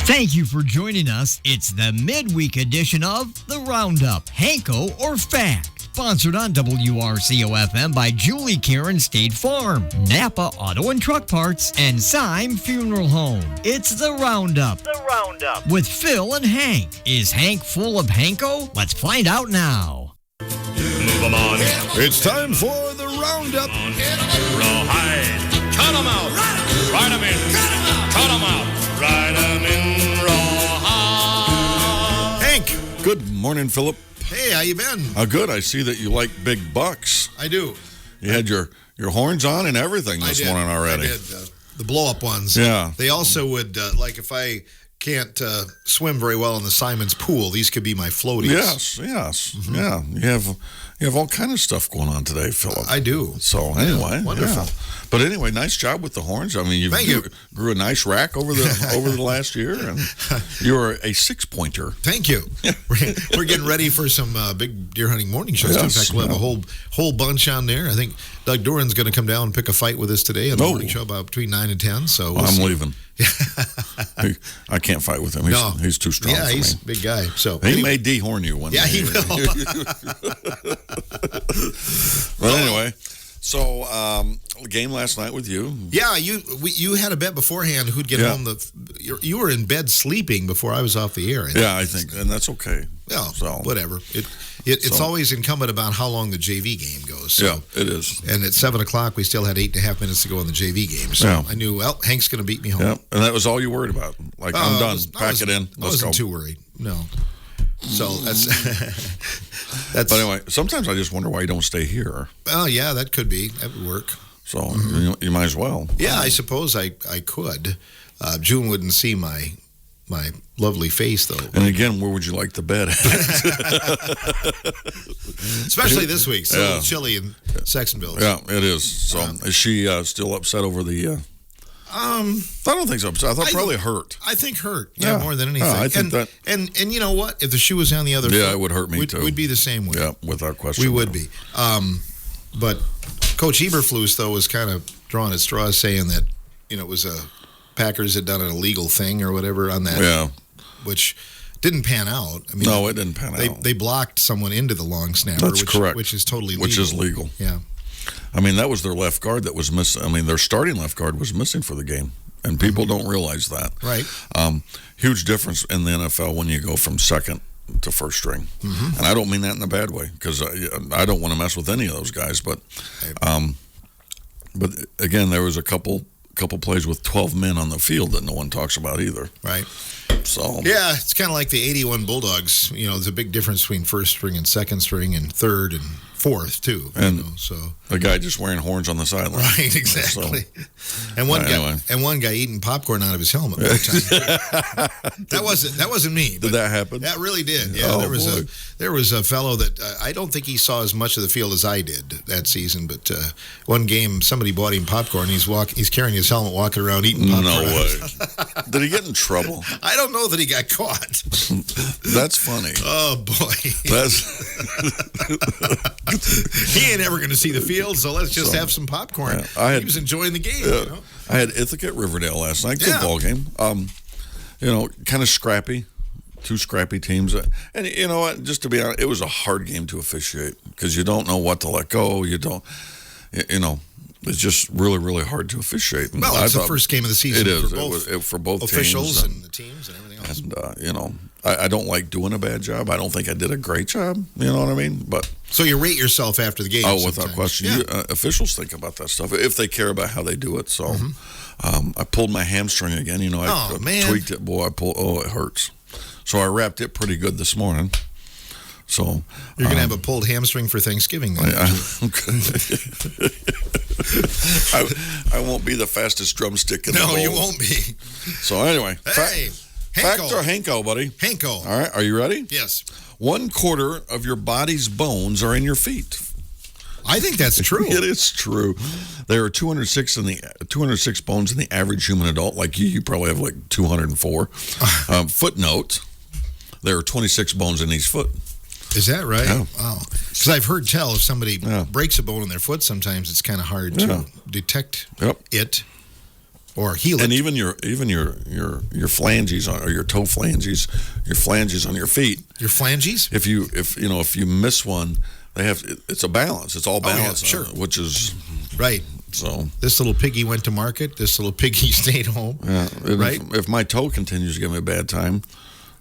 Thank you for joining us. It's the midweek edition of The Roundup, Hanko or Fact. Sponsored on WRCO-FM by Julie Karen State Farm, Napa Auto and Truck Parts, and Syme Funeral Home. It's The Roundup. The Roundup. With Phil and Hank. Is Hank full of Hanko? Let's find out now. Move 'em on. It's time for The Roundup. Rawhide. Cut 'em out. Ride 'em in. Cut 'em out. Ride 'em in rawhide. Hank. Good morning, Philip. Hey, how you been? Good. I see that you like big bucks. I do. You had your horns on and everything this morning already. I did. The blow-up ones. Yeah. They also would, like if I can't swim very well in the Simon's pool, these could be my floaties. Yes. Mm-hmm. Yeah. You have all kind of stuff going on today, Philip. I do. So anyway, wonderful. Yeah. But anyway, nice job with the horns. I mean, you grew a nice rack over the last year, and you were a 6-pointer. Thank you. We're getting ready for some big deer hunting morning shows. Yes, In fact, we'll have a whole bunch on there. I think Doug Doran's going to come down and pick a fight with us today on the morning show about between 9 and 10. So I'm leaving. I can't fight with him. He's too strong for me. Yeah, he's a big guy. So he may dehorn you one day. Yeah, he will. But anyway, so game last night with you. Yeah, you had a bet beforehand who'd get home. You were in bed sleeping before I was off the air. I think, and that's okay. Yeah, whatever. It's always incumbent about how long the JV game goes. So, yeah, it is. And at 7 o'clock, we still had 8.5 minutes to go in the JV game. So I knew, Hank's going to beat me home. Yeah, and that was all you worried about. Like, I'm done. Pack it in. I wasn't too worried. No. So that's. But anyway, sometimes I just wonder why you don't stay here. Oh, yeah, that could be. That would work. So you might as well. Yeah, I suppose I could. June wouldn't see my lovely face, though. And again, where would you like the bed? Especially this week. It's a little chilly in Sextonville. Yeah, it is. So is she still upset over the... I don't think so. I thought probably hurt. I think hurt. Yeah, more than anything. I think that. And you know what? If the shoe was on the other foot, it would hurt me too. We'd be the same way. Yeah, without question. We would be. But Coach Eberflus, though, was kind of drawing at straws, saying that it was Packers had done an illegal thing or whatever on that. Yeah. Which didn't pan out. I mean, no, it didn't pan out. They blocked someone into the long snapper. That's correct. Which is totally legal. Which is legal. Yeah. I mean, that was their left guard that was missing. I mean, their starting left guard was missing for the game, and people don't realize that. Right. Huge difference in the NFL when you go from second to first string. Mm-hmm. And I don't mean that in a bad way, because I don't want to mess with any of those guys. But again, there was a couple plays with 12 men on the field that no one talks about either. Right. So yeah, it's kind of like the 81 Bulldogs. There's a big difference between first string and second string and third and fourth too. And the guy just wearing horns on the sideline. Right, exactly. So, and one guy eating popcorn out of his helmet. That wasn't me. Did that happen? That really did. Yeah, there was a fellow that I don't think he saw as much of the field as I did that season. But one game, somebody bought him popcorn. He's carrying his helmet, walking around eating popcorn. No way. Did he get in trouble? I don't know that he got caught. That's funny. Oh boy. He ain't ever going to see the field, so let's just have some popcorn. Yeah, he was enjoying the game. I had Ithaca at Riverdale last night. Good ball game. Kind of scrappy. Two scrappy teams. And you know what? Just to be honest, it was a hard game to officiate because you don't know what to let go. You don't, it's just really, really hard to officiate. And well, it's the first game of the season. It is. For both officials and the teams and everything else. And, I don't like doing a bad job. I don't think I did a great job. You know what I mean? But so you rate yourself after the game? Oh, without question. Yeah. Officials think about that stuff if they care about how they do it. So I pulled my hamstring again. I tweaked it. Boy, it hurts. So I wrapped it pretty good this morning. So you're going to have a pulled hamstring for Thanksgiving then. I won't be the fastest drumstick in the world. No, you won't be. So anyway. Hey. Fact or Hanko, buddy? Hanko. All right, are you ready? Yes. 1/4 of your body's bones are in your feet. I think that's true. It is true. There are 206 bones in the average human adult. Like you probably have like 204. Footnote: there are 26 bones in each foot. Is that right? Yeah. Wow. Because I've heard tell if somebody breaks a bone in their foot, sometimes it's kind of hard to detect it. or heel And it. even your phalanges or your toe flanges on your feet. Your flanges? If you miss one, it's a balance. It's all balance, sure. Which is Right. so. This little piggy went to market. This little piggy stayed home. Yeah, Right. If my toe continues to give me a bad time,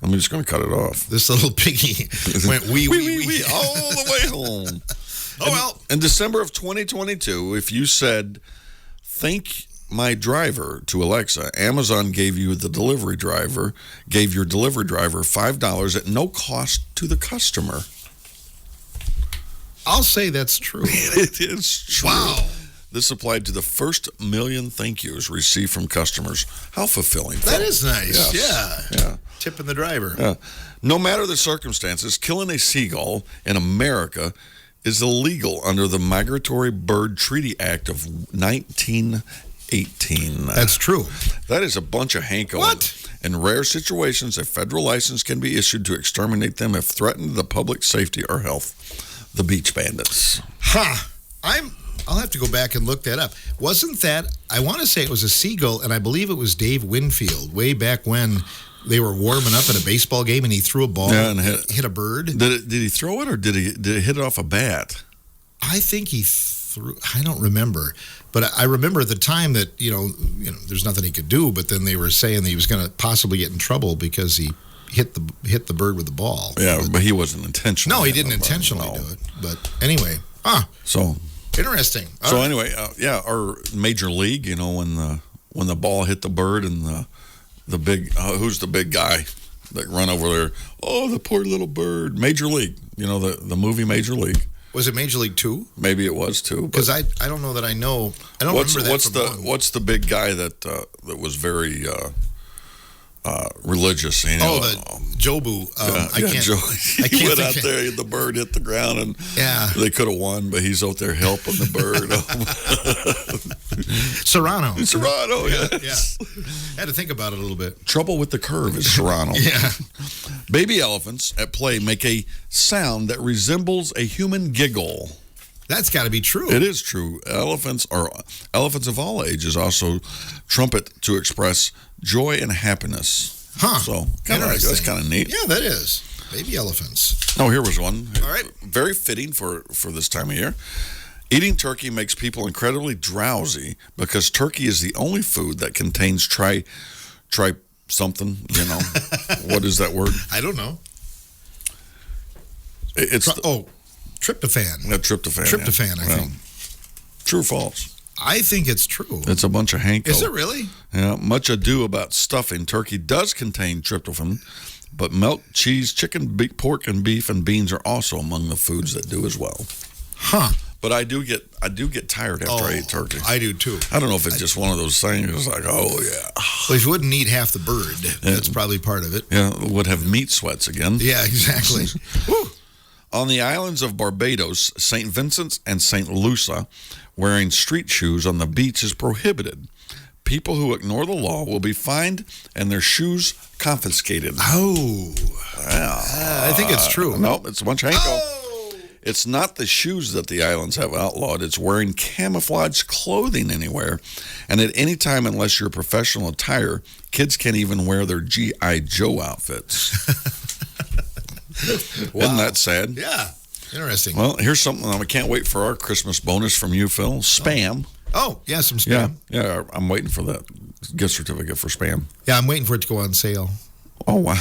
I'm just going to cut it off. This little piggy went wee all the way home. Oh, well. In December of 2022, if you said, "Thank my driver" to Alexa, Amazon gave your delivery driver $5 at no cost to the customer. I'll say that's true. It is true. Wow. This applied to the first million thank yous received from customers. How fulfilling. That is nice. Yes. Yeah. Yeah. Tipping the driver. No matter the circumstances, killing a seagull in America is illegal under the Migratory Bird Treaty Act of 1918. That's true. That is a bunch of hanko. What? In rare situations, a federal license can be issued to exterminate them if threatened to the public safety or health. The beach bandits. I'll have to go back and look that up. Wasn't that, I want to say it was a seagull, and I believe it was Dave Winfield, way back when they were warming up at a baseball game and he threw a ball and hit a bird. Did he throw it or did it hit it off a bat? I think he threw, I don't remember. But I remember at the time that, there's nothing he could do, but then they were saying that he was going to possibly get in trouble because he hit the bird with the ball. Yeah, but he wasn't intentional. No, he didn't intentionally do it. But anyway, So interesting. Anyway, our major league, when the ball hit the bird and the big who's the big guy that run over there? Oh, the poor little bird. Major League, the movie Major League. Was it Major League 2? Maybe it was too. Because I don't know that I know. I don't remember that. What's the big guy that was very religious? The Jobu. I can't. He went out there, the bird hit the ground, and they could have won, but he's out there helping the bird. Serrano, yes. Yeah. Had to think about it a little bit. Trouble with the curve is Serrano. Yeah. Baby elephants at play make a sound that resembles a human giggle. That's got to be true. It is true. Elephants of all ages also trumpet to express joy and happiness. So that's kind of neat. Yeah, that is. Baby elephants. Oh, here was one. All right. Very fitting for this time of year. Eating turkey makes people incredibly drowsy because turkey is the only food that contains try something, What is that word? I don't know. It's tryptophan. Tryptophan, I think. True or false? I think it's true. It's a bunch of hanko. Is it really? Yeah. Much ado about stuffing. Turkey does contain tryptophan, but milk, cheese, chicken, pork, and beef and beans are also among the foods that do as well. But I do get tired after I eat turkey. I do too. I don't know if it's just one of those things. It's like, oh yeah. Well, if you wouldn't eat half the bird, that's probably part of it. Yeah, would have meat sweats again. Yeah, exactly. On the islands of Barbados, St. Vincent and St. Lucia, wearing street shoes on the beach is prohibited. People who ignore the law will be fined and their shoes confiscated. Oh. I think it's true. No, it's a bunch of hanko. It's not the shoes that the islands have outlawed. It's wearing camouflage clothing anywhere. And at any time, unless you're professional attire, kids can't even wear their G.I. Joe outfits. Wow. Isn't that sad? Yeah. Interesting. Well, here's something I can't wait for our Christmas bonus from you, Phil. Spam. Oh, yeah, some Spam. Yeah, I'm waiting for that gift certificate for Spam. Yeah, I'm waiting for it to go on sale. Oh, wow.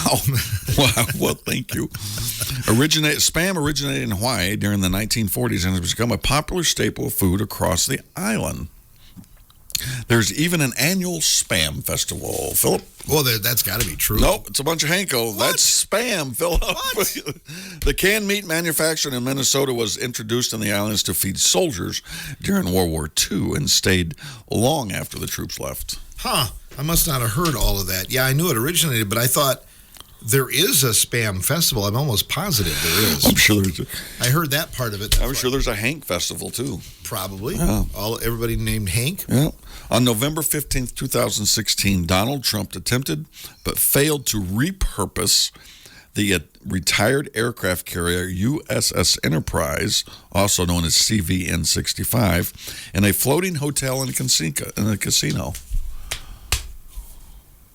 Wow. Well, thank you. Spam originated in Hawaii during the 1940s and has become a popular staple of food across the island. There's even an annual Spam festival, Philip. Well, that's got to be true. Nope, it's a bunch of hanko. What? That's Spam, Philip. What? The canned meat manufactured in Minnesota was introduced in the islands to feed soldiers during World War II and stayed long after the troops left. I must not have heard all of that. Yeah, I knew it originated, but I thought there is a Spam festival. I'm almost positive there is. I'm sure there's I heard that part of it. I'm sure there's a Hank festival, too. Probably. Yeah. Everybody named Hank. Yeah. On November 15th, 2016, Donald Trump attempted but failed to repurpose the retired aircraft carrier USS Enterprise, also known as CVN-65, in a floating hotel in a casino.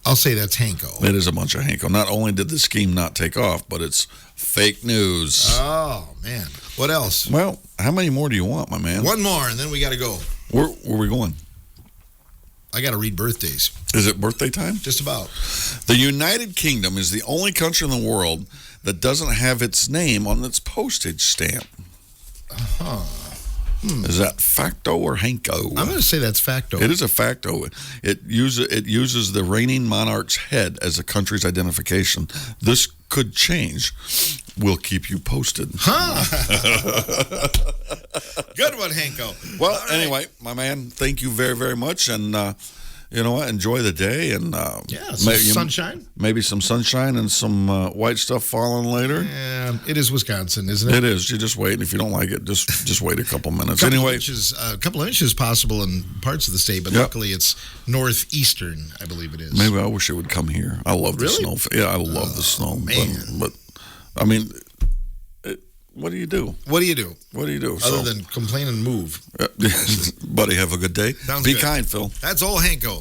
I'll say that's Hanko. It is a bunch of Hanko. Not only did the scheme not take off, but it's fake news. Oh, man. What else? Well, how many more do you want, my man? One more, and then we got to go. Where are we going? I got to read birthdays. Is it birthday time? Just about. The United Kingdom is the only country in the world that doesn't have its name on its postage stamp. Is that facto or Hanko? I'm going to say that's facto. It is a facto. It uses the reigning monarch's head as a country's identification. This could change. We'll keep you posted. Good one, Hanko. Well, anyway, my man, thank you very, very much. And you know what? Enjoy the day. And sunshine. Maybe some sunshine and some white stuff falling later. Yeah, it is Wisconsin, isn't it? It is. You just wait. And if you don't like it, just wait a couple minutes. A couple of inches possible in parts of the state, but luckily it's northeastern, I believe it is. Maybe I wish it would come here. I love the snow. Yeah, I love the snow. Man. But I mean, what do you do? What do you do? What do you do? Other than complain and move. Buddy, have a good day. Sounds Be good. kind, Phil. That's all Hanko.